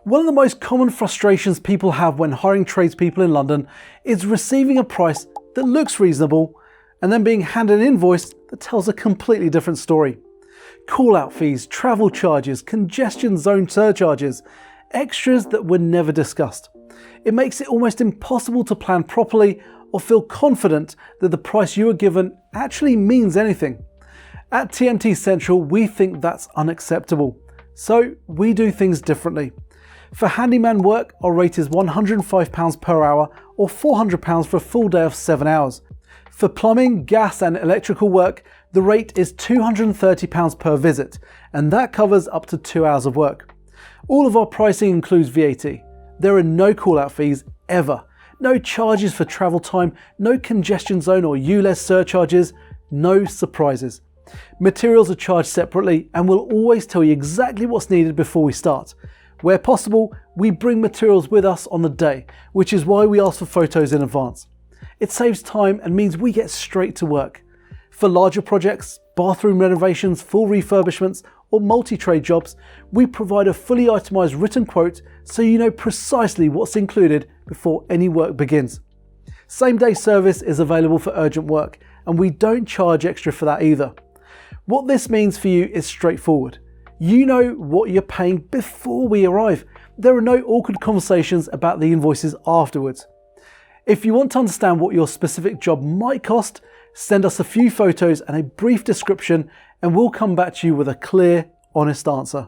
One of the most common frustrations people have when hiring tradespeople in London is receiving a price that looks reasonable and then being handed an invoice that tells a completely different story. Call-out fees, travel charges, congestion zone surcharges, extras that were never discussed. It makes it almost impossible to plan properly or feel confident that the price you are given actually means anything. At TMT Central, we think that's unacceptable, so we do things differently. For handyman work, our rate is £105 per hour or £400 for a full day of 7 hours. For plumbing, gas and electrical work, the rate is £230 per visit, and that covers up to 2 hours of work. All of our pricing includes VAT. There are no call-out fees ever, no charges for travel time, no congestion zone or ULEZ surcharges, no surprises. Materials are charged separately and we'll always tell you exactly what's needed before we start. Where possible, we bring materials with us on the day, which is why we ask for photos in advance. It saves time and means we get straight to work. For larger projects, bathroom renovations, full refurbishments, or multi-trade jobs, we provide a fully itemised written quote so you know precisely what's included before any work begins. Same-day service is available for urgent work, and we don't charge extra for that either. What this means for you is straightforward. You know what you're paying before we arrive. There are no awkward conversations about the invoices afterwards. If you want to understand what your specific job might cost, send us a few photos and a brief description and we'll come back to you with a clear, honest answer.